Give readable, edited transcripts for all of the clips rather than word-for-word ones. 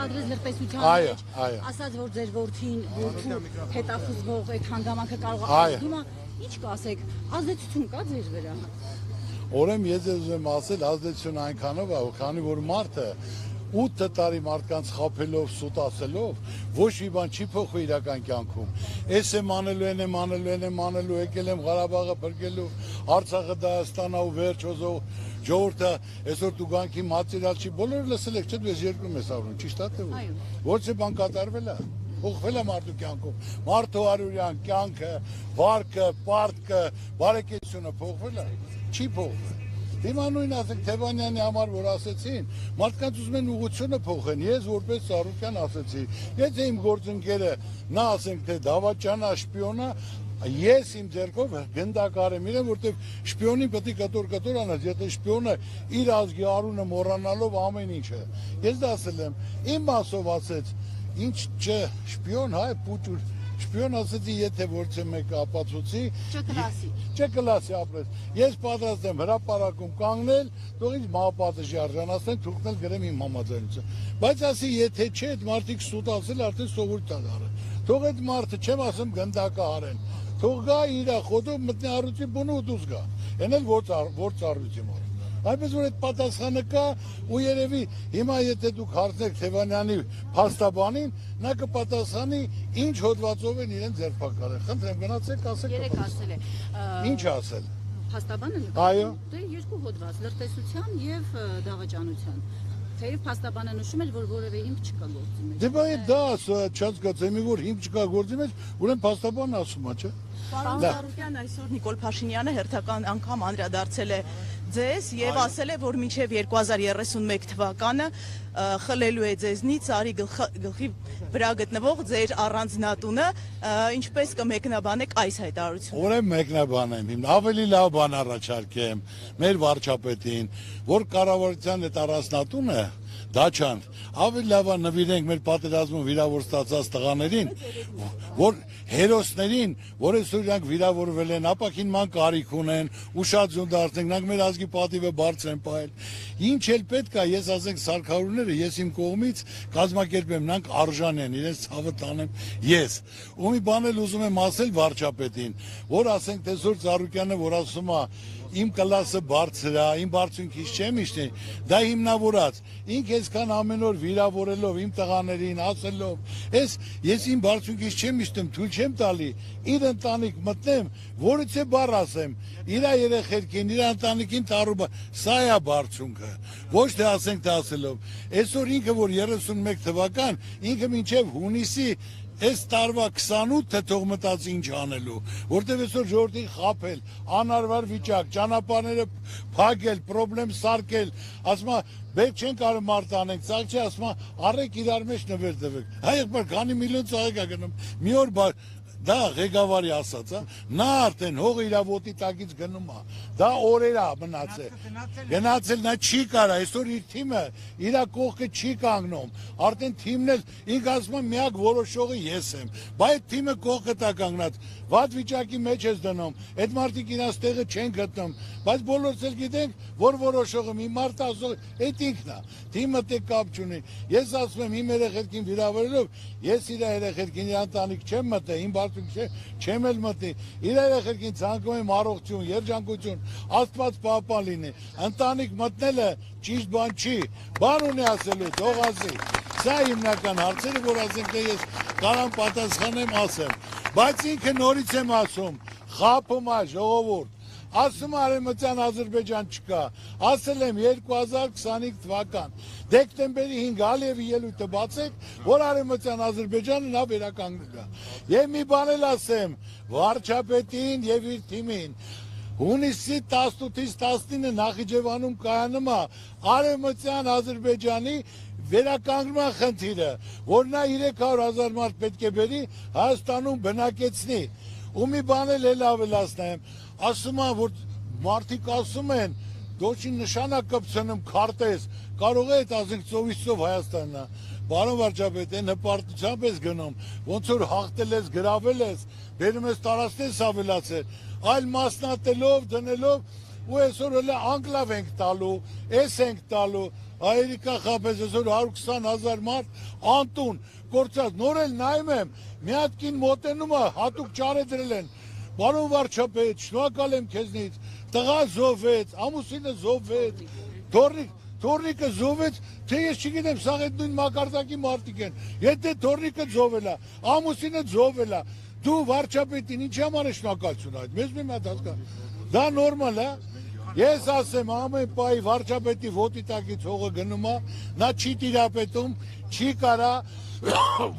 մեղադրեց լրտեսության մեջ, ասաց, որ ձեր որդին հետախուզվող այդ հանգամանքը կարող է ազդում, ինչ կասեք, ազդեցություն կա ձեր վրա։ Ուրեմն ես ուզում եմ ասել, ազդեցություն այնքանով է, քանի որ մարդը 8 տարի մարդկանց խաբելով, սուտացելով, ոչ մի բան չի փոխվում իրական կյանքում։ Էս եմ անելու, եկել եմ Ղարաբաղը փրկելու, Արցախը Դայաստանա ու վերջ ոզող ժողովուրդը, այսօր տուգանքի մատերիալ չի, բոլորը լսել եք, չէ՞ դու ես երկում ես ավրում, ճիշտ է թե ոչ։ Ոչ բան կատարվել է, փոխվել է մարդու կյանքում։ Մարդու արյուրյան կյանքը, վարկը, պարտքը, բարեկեցությունը փոխվել է, չի փոխվել։ Հիմա նույն ասենք Թևանյանի համար, որ ասեցին, մարդկանց ուզում են ուղղությունը փոխեն, ես որպես Սարոկյան ասեցի, եթե իմ գործընկերը նա ասենք թե դավաճանա, շպիոնա, ես իմ ձեռքով գնդակարեմ իրեն, որտեղ շպիոնին պետք է կտոր անած, եթե շպիոնը իր ազգի արունը մոռանալով ամեն ինչը։ Ես դա ասել եմ, իմ մասով ասեց, ինչ չէ, շպիոն հայ պուտուր Շպիոն ասեցի, եթե որցե մեկը ապացուցի, չկլասի ապրես։ Ես պատրաստ եմ հրապարակում կանգնել, թող ինձ մահապատժի արժանացնեն, թողնել գրեմ իմ համաձայնությունը։ Բայց ասի, եթե չէ, այդ մարդիկ սուտացել արդեն սովորույթ արել։ Թող այդ մարդը չեմ ասում գնդակահարեն։ Թող գա իր խոտով մտնի առույցի բունը ու դուրս գա։ Էն էլ որց առույցի մոտ։ Այնպես որ այդ պատասխանը կա ու երևի հիմա եթե դուք հարցնեք Թևանյանի փաստաբանին, նա կպատասխանի ինչ հոդվածով են իրեն ձերբակալել։ Խնդրեմ գնացեք ասեք։ Երեք ասել է։ Ինչ ասել։ Փաստաբանը Այո։ Դե երկու հոդված՝ լրտեսության եւ դավաճանության։ Թեև փաստաբանը նշում էր, որ որևէ հիմք չկա գործի մեջ։ Դե բայց դա չհասկացեմ, որ հիմք չկա գործի մեջ, ուրեմն փաստաբանն ասում է, չէ՞։ Պարոն Սարոկյան, այսօր Նիկոլ Փաշինյանը հերթական անգամ անդրադարձել է ձեզ եւ ասել է, որ մինչեւ 2031 թվականը խլելու է ձեզնից Արի գլխի վրա գտնվող ձեր առանձնատունը, ինչպես կմեկնաբանեք այս հայտարարությունը։ Ուրեմն մեկնաբանեմ, հիմա ավելի լավ բան առաջարկեմ մեր վարչապետին, որ կառավարության այդ առանձնատունը Դաչան, ավելի լավ է նվիրենք մեր պատերազմում վիրավոր ստացած տղաներին, որ հերոսներին, որ այսօր իրանք վիրավորվել են, ապակինման կարիք ունեն, ուշադրություն դարձնենք, նրանք մեր ազգի պատիվը բարձր են պահել։ Ինչ էլ պետք է, ես ասենք սարքավորները, ես իմ կողմից կազմակերպեմ, նրանք արժան են, իրենց ցավը տանեմ ես։ Ու մի բան էլ ուզում եմ ասել վարչապետին, որ ասենք տեսօր Ծառուկյանը, որ ասում է իմ կլասը բարձր է, իմ բարձունքից չեմ իշտի, դա հիմնավորած, ինք այսքան ամեն օր վիրավորելով իմ տղաներին, ասելով, ես իմ բարձունքից չեմ իշտում, թույլ չեմ տալի, իր ընտանիք մտնեմ, որից է բառ ասեմ, իր երեխերքին, իր ընտանիքին տառու, սա է բարձունքը, ոչ թե ասենք թե ասելով, այսօր ինքը որ 31 թվական, ինքը մինչև հունիսի Այս տարվա 28-ը թող մտածի ինչ անելու, որտեղ այսօր ժողովրդին խաբել, անարվար վիճակ, ճանապարհները փակել, խնդրեմ սարքել, ասում է, բեք չեն կարող մարդ անենք, ցած չի, ասում է, առեք իրար մեջ նվեր տվեք։ Հայ եղբայր, քանի միլիոն ծաղիկ է գնում, մի օր դա ղեկավարի ասած, նա արդեն հողը իր ոտի տակից գնում է, դա օրեր է մնացել, գնացել նա չի կարա, այսօր իր թիմը իր կողքը չի կանգնում, արդեն թիմն էլ ինք ասում է միակ որոշողը ես եմ, բայց թիմը կողքը տա կանգնած, վատ վիճակի մեջ ես դնում, այդ մարդիկ իրաց տեղը չեն գտնում, բայց բոլորս էլ գիտենք, որ որոշողը մի մարդ ասող, այդ ինքն է, թիմը դե կապ չունի, ես ասում եմ իմ երեխերքին վիրավորելով, ես իր երեխերքին իր ընտանիք չեմ մտել, իմ չեմ էլ մտնի, իր երեխերքին ցանկում եմ առողջություն, երջանկություն, Աստված պահպան լինի, ընտանիք մտնելը ճիշտ բան չի, բան ունի ասելու, թող ասի, սա հիմնական հարցերը, որ ասենք թե ես կարամ պատասխանեմ ասեմ, բայց ինքը նորից եմ ասում, խաբում է ժողովուրդ, ասում Արևմտյան Ադրբեջան չկա, ասել եմ 2025 թվական, դեկտեմբերի 5 Ալիևի ելույթը բացեք, որ Արևմտյան Ադրբեջանը նա վերականգնել է։ Եվ մի բան էլ ասեմ, վարչապետին եւ իր թիմին, հունիսի 18-ից 19 Նախիջևանում կայանում է Արևմտյան Ադրբեջանի վերականգնման խնդիրը, որ նա 300,000 մարդ պետք է բերի Հայաստանում բնակեցնի։ Ու մի բան էլ ավելացնեմ, ասում են, որ մարդիկ ասում են, դոչի նշանակ կպցնում քարտեզ, կարող է այդ ազնիք ծովից ծով Հայաստանն է, պարոն վարչապետ, այն հպարտությամբ ես գնում, ոնց որ հաղթել ես, գրավել ես, բերում ես տարածքներս ավելացել, այլ մասնատելով, դնելով, ու այսօր էլ անկլավ ենք տալու, ենք տալու, հայերիկա խապես այսօր 120,000 մարդ անտուն կորցած նոր էլ նայում եմ մի հատ կին մոտենում է հատուկ ճարե դրել են Պարոն վարչապետ, շնորհակալ եմ քեզնից, տղա զոհվեց, ամուսինը զոհվեց, թոռնիկը զոհվեց, թե ես չգիտեմ, սա այդ նույն մակարդակի մարդիկ են, եթե թոռնիկը զոհվել է, ամուսինը զոհվել է, դու վարչապետին ինչի համար ես շնորհակալություն այդ, մեզ մի հատ հասկան, դա նորմալ է, ես ասեմ ամեն պահի վարչապետի ոտի տակից հողը գնում է, նա չի տիրապետում, չի կարա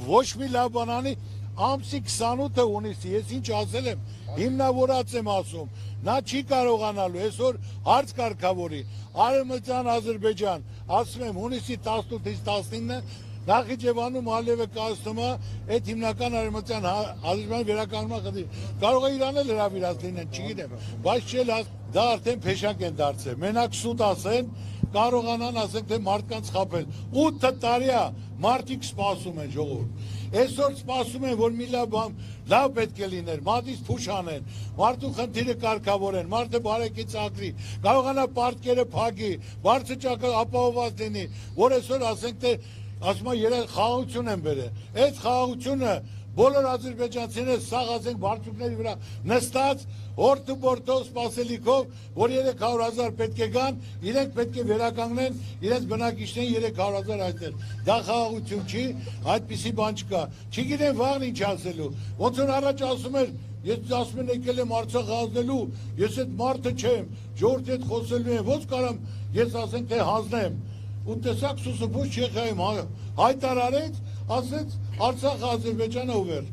ոչ մի լավ բան անի, ամսի 28-ը հունիսի, ես ինչ ասել եմ, հիմնավորած եմ ասում, նա չի կարողանալու, այսօր հարց կարգավորի, Արևմտյան Ադրբեջան, ասում եմ հունիսի 18-ից 19-ը, Նախիջևանում Ալիևը կայացնում է այդ հիմնական Արևմտյան Ադրբեջանի վերականգնման խնդիր, կարող է Իրանը լրավիրած լինեն, չգիտեմ, բայց չէ դա արդեն փեշակ են դարձել, մենակ սուտ ասեն, կարողանան ասենք թե մարդկանց խաբել, 8 տարի է մարդիկ սպասում են ժողովուրդ, այսօր սպասում են որ մի լավ պետք է լիներ, մատից փուշ անեն, մարդու խնդիրը կարգավորեն, մարդը բարեկից ակրի, կարողանա պարտքերը փակի, բարձրճակը ապահովված լինի, որ այսօր ասենք թե ասում է խաղաղություն են բերել, այդ խաղաղությունը բոլոր ադրբեջանցիները սաղ ասենք բարձուկների վրա նստած հորթ ու բորթով սպասելիքով, որ 300,000 պետք է գան, իրենք պետք է վերականգնեն իրենց բնակիչներին 300,000 այստեղ։ Դա խաղաղություն չի, այդպիսի բան չկա։ Չգիտեմ վաղն ինչ ասելու։ Ոնց որ առաջ ասում էր, ես ասում եմ եկել եմ Արցախ հանձնելու, ես այդ մարդը չեմ, ժողովրդի հետ խոսելու եմ, ոնց կարամ ես ասենք թե հանձնեմ։ Ու տեսակ Սուսուփուց Չեխիայում հայտարարեց, ասեց Արցախը Ադրբեջանը ուղեր։